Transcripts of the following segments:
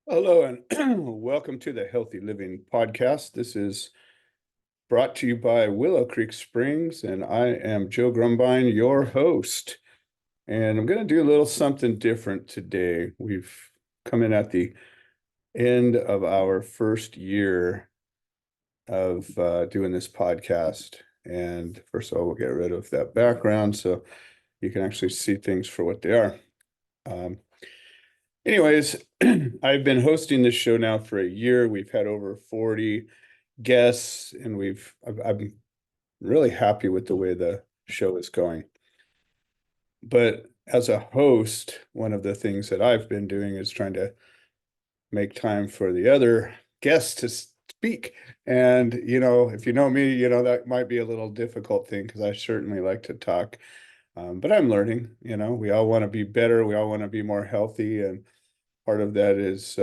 Hello and welcome to the Healthy Living Podcast. This is brought to you by Willow Creek Springs, and I am Joe Grumbine, your host. And I'm going to do a little something different today. We've come in at the end of our first year of doing this podcast. And first of all, we'll get rid of that background so you can actually see things for what they are. Um, Anyways, I've been hosting this show now for a year. We've had over 40 guests, and I'm really happy with the way the show is going. But as a host, one of the things that I've been doing is trying to make time for the other guests to speak. And, if you know me, that might be a little difficult thing because I certainly like to talk. But I'm learning, we all want to be better. We all want to be more healthy. And part of that is,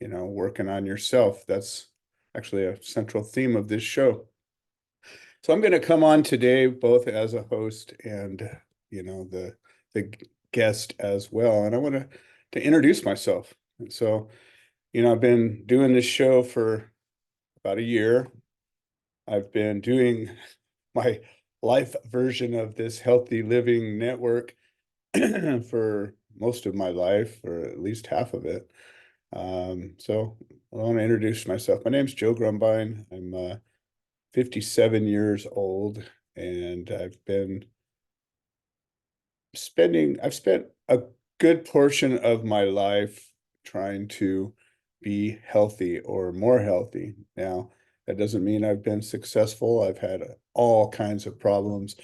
working on yourself. That's actually a central theme of this show. So I'm going to come on today both as a host and, the guest as well. And I want to introduce myself. And so, I've been doing this show for about a year. I've been doing my life version of this healthy living network for most of my life, or at least half of it. So I want to introduce myself. My name's Joe Grumbine. I'm 57 years old, and I've spent a good portion of my life trying to be healthy or more healthy. Now, that doesn't mean I've been successful. I've had all kinds of problems.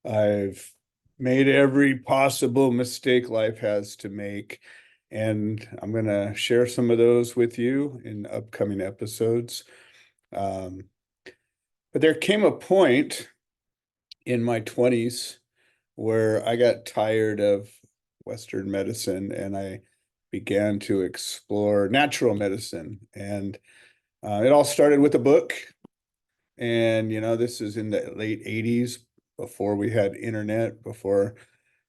I've made every possible mistake life has to make, and I'm going to share some of those with you in upcoming episodes. Um, but there came a point in my 20s where I got tired of Western medicine and I began to explore natural medicine. And it all started with a book. And, this is in the late 80s, before we had internet, before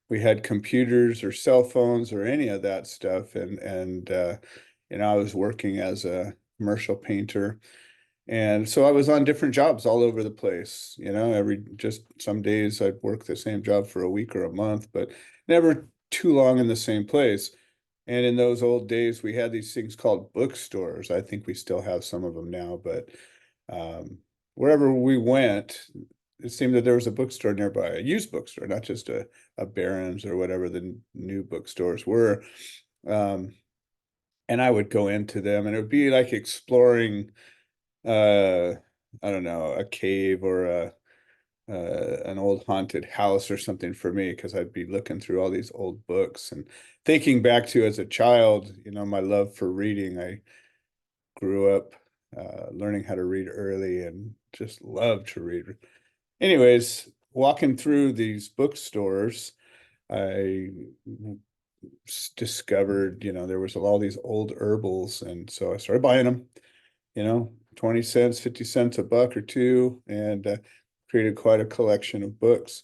we had computers or cell phones or any of that stuff. And I was working as a commercial painter. And so I was on different jobs all over the place, just some days I'd work the same job for a week or a month, but never too long in the same place. And in those old days, we had these things called bookstores. I think we still have some of them now, but um, wherever we went, it seemed that there was a bookstore nearby, a used bookstore, not just a Barron's or whatever the new bookstores were. Um, and I would go into them, and it would be like exploring, uh, I don't know, a cave or an old haunted house or something for me, because I'd be looking through all these old books and thinking back to as a child, my love for reading. I grew up learning how to read early and just loved to read. Anyways, walking through these bookstores, I discovered, there was all these old herbals. And so I started buying them, 20 cents, 50 cents, a buck or two, and created quite a collection of books.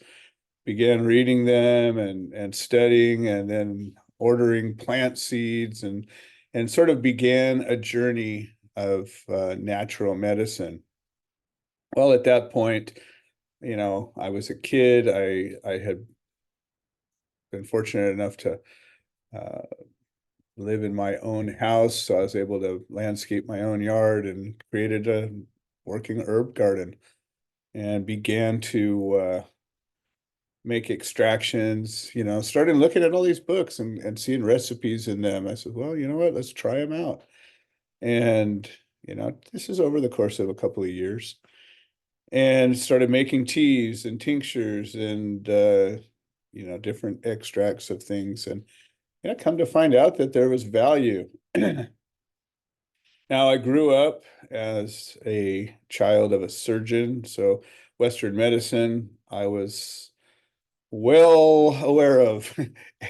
Began reading them and studying, and then ordering plant seeds, and sort of began a journey of natural medicine. Well, at that point, I was a kid. I had been fortunate enough to uh, live in my own house, so I was able to landscape my own yard and created a working herb garden and began to make extractions, started looking at all these books and seeing recipes in them. I said, well, you know what, let's try them out. And, this is over the course of a couple of years, and started making teas and tinctures and, different extracts of things. And, come to find out that there was value. Now, I grew up as a child of a surgeon, so Western medicine, I was well aware of,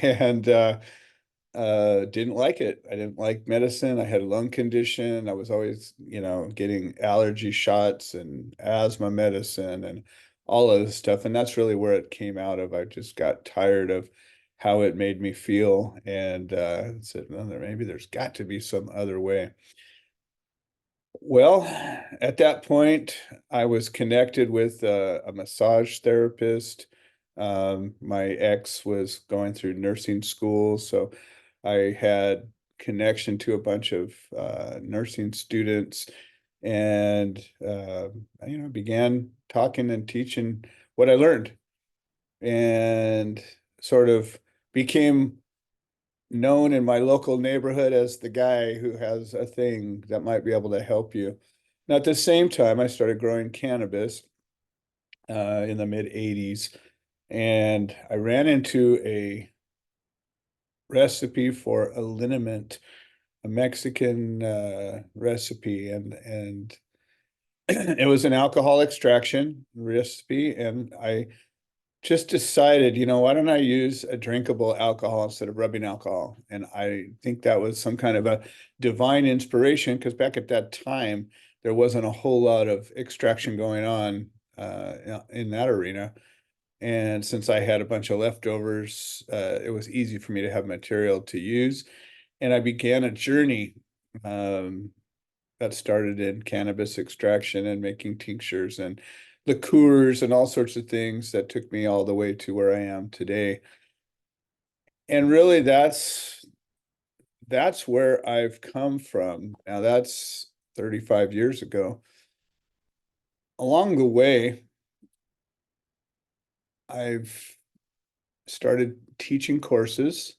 and didn't like it. I didn't like medicine. I had a lung condition. I was always, getting allergy shots and asthma medicine and all of this stuff. And that's really where it came out of. I just got tired of how it made me feel, and said, well, maybe there's got to be some other way. Well, at that point, I was connected with a massage therapist. My ex was going through nursing school, so I had connection to a bunch of nursing students, and began talking and teaching what I learned, and sort of became known in my local neighborhood as the guy who has a thing that might be able to help you. Now, at the same time, I started growing cannabis in the mid 80s, and I ran into a recipe for a liniment, a Mexican recipe, and it was an alcohol extraction recipe, and I just decided, why don't I use a drinkable alcohol instead of rubbing alcohol? And I think that was some kind of a divine inspiration, because back at that time, there wasn't a whole lot of extraction going on in that arena. And since I had a bunch of leftovers, it was easy for me to have material to use. And I began a journey um, that started in cannabis extraction and making tinctures and liqueurs and all sorts of things that took me all the way to where I am today. And really that's where I've come from. Now that's 35 years ago. Along the way, I've started teaching courses.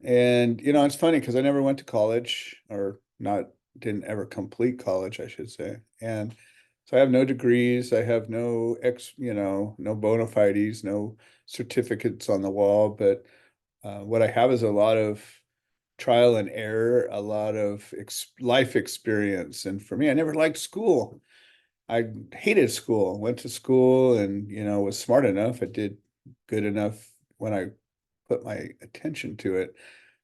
And it's funny because I never went to college, or not didn't ever complete college, I should say. And so I have no degrees, I have no bona fides, no certificates on the wall, but what I have is a lot of trial and error, a lot of life experience. And for me, I never liked school. I hated school, went to school and, was smart enough. I did good enough when I put my attention to it.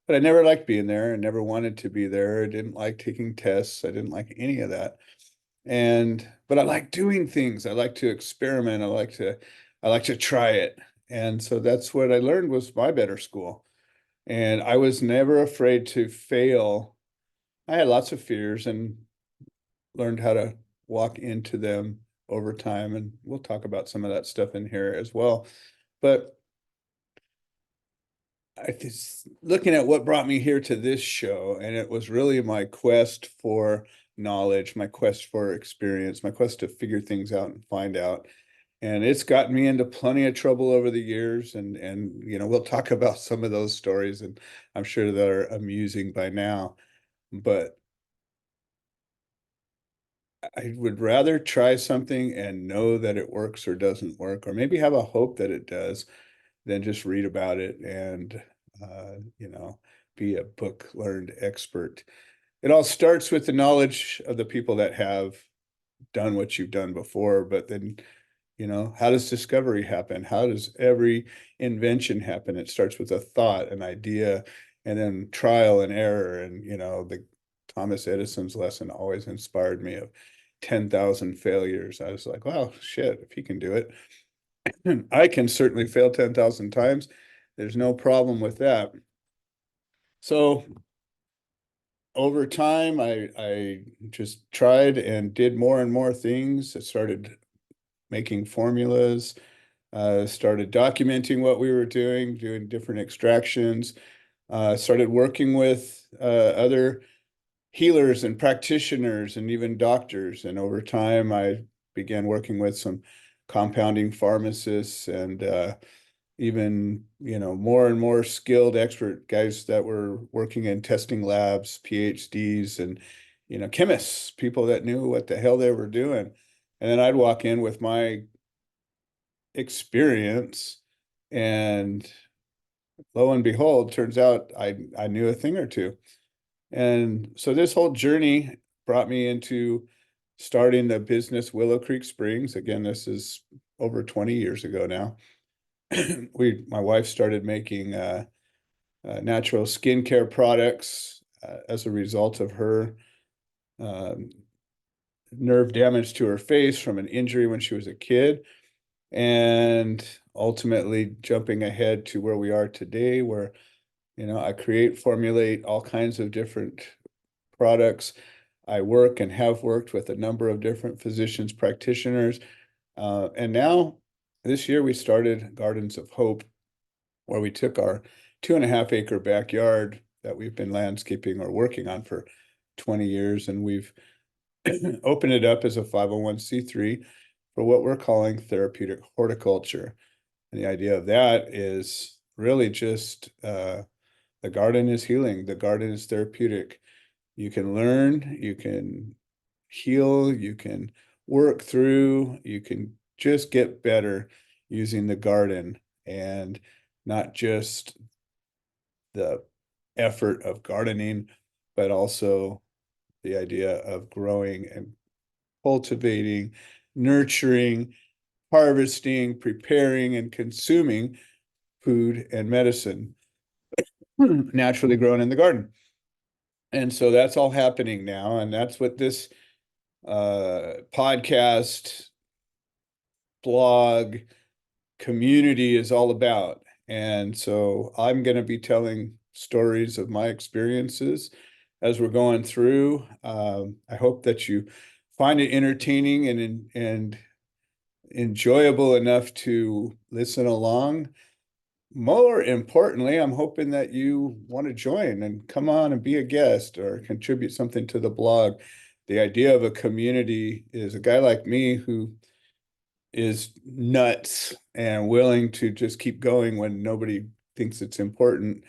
But I never liked being there. I never wanted to be there. I didn't like taking tests. I didn't like any of that. But I like doing things. I like to experiment. I like to try it. And so that's what I learned was my better school. And I was never afraid to fail. I had lots of fears and learned how to walk into them over time. And we'll talk about some of that stuff in here as well. But I was looking at what brought me here to this show, and it was really my quest for knowledge, my quest for experience, my quest to figure things out and find out. And it's gotten me into plenty of trouble over the years, and we'll talk about some of those stories, and I'm sure they're amusing by now. But I would rather try something and know that it works or doesn't work, or maybe have a hope that it does, than just read about it and be a book learned expert. It all starts with the knowledge of the people that have done what you've done before, but then how does discovery happen? How does every invention happen? It starts with a thought, an idea, and then trial and error. And the Thomas Edison's lesson always inspired me, of 10,000 failures. I was like, wow, shit, if he can do it, I can certainly fail 10,000 times. There's no problem with that. So over time, I just tried and did more and more things. I started making formulas, started documenting what we were doing different extractions, started working with other healers and practitioners and even doctors. And over time, I began working with some compounding pharmacists and even more and more skilled expert guys that were working in testing labs, PhDs, and chemists, people that knew what the hell they were doing. And then I'd walk in with my experience, and lo and behold, turns out I knew a thing or two. And so this whole journey brought me into starting the business Willow Creek Springs. Again, this is over 20 years ago now. My wife started making natural skincare products as a result of her um, nerve damage to her face from an injury when she was a kid. and ultimately jumping ahead to where we are today, where, I create, formulate all kinds of different products. I work and have worked with a number of different physicians, practitioners. And now this year we started Gardens of Hope, where we took our 2.5 acre backyard that we've been landscaping or working on for 20 years, and we've opened it up as a 501c3 for what we're calling therapeutic horticulture. And the idea of that is really just the garden is healing, the garden is therapeutic. You can learn, you can heal, you can work through, you can just get better using the garden, and not just the effort of gardening, but also the idea of growing and cultivating, nurturing, harvesting, preparing, and consuming food and medicine naturally grown in the garden. And so that's all happening now. And that's what this podcast, blog, community is all about. And so I'm going to be telling stories of my experiences as we're going through. I hope that you find it entertaining and enjoyable enough to listen along. More importantly, I'm hoping that you want to join and come on and be a guest or contribute something to the blog. The idea of a community is a guy like me who is nuts and willing to just keep going when nobody thinks it's important.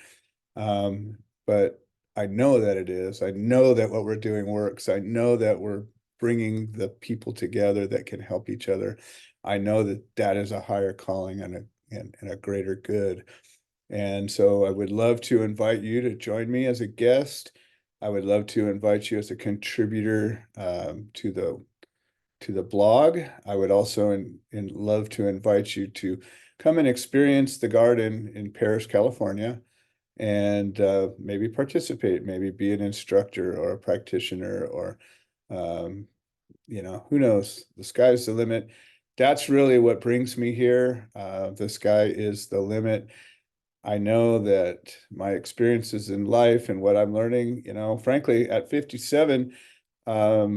But I know that it is. I know that what we're doing works. I know that we're bringing the people together that can help each other. I know that that is a higher calling and a greater good. And so I would love to invite you to join me as a guest. I would love to invite you as a contributor to the blog. I would also love to invite you to come and experience the garden in Paris, California, and maybe participate, maybe be an instructor or a practitioner, or um, who knows? The sky's the limit. That's really what brings me here. The sky is the limit. I know that my experiences in life and what I'm learning, frankly, at 57, I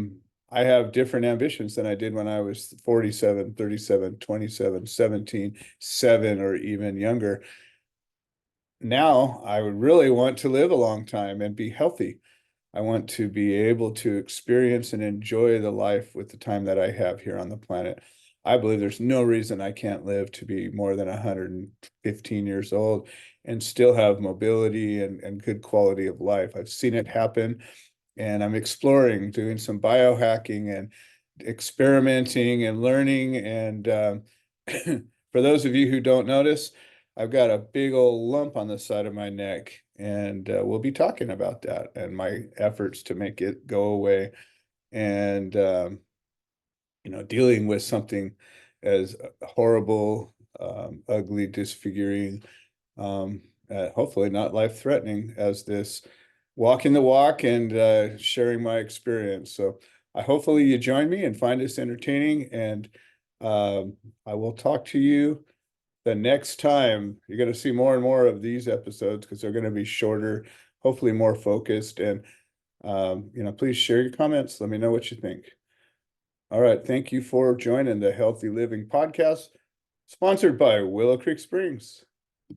have different ambitions than I did when I was 47, 37, 27, 17, 7, or even younger. Now I would really want to live a long time and be healthy. I want to be able to experience and enjoy the life with the time that I have here on the planet. I believe there's no reason I can't live to be more than 115 years old and still have mobility and good quality of life. I've seen it happen, and I'm exploring, doing some biohacking and experimenting and learning. And for those of you who don't notice, I've got a big old lump on the side of my neck, and we'll be talking about that and my efforts to make it go away, and dealing with something as horrible, ugly, disfiguring, hopefully not life-threatening as this, walking the walk and sharing my experience. So hopefully you join me and find this entertaining, and I will talk to you the next time. You're going to see more and more of these episodes because they're going to be shorter, hopefully more focused. And please share your comments. Let me know what you think. All right. Thank you for joining the Healthy Living Podcast, sponsored by Willow Creek Springs.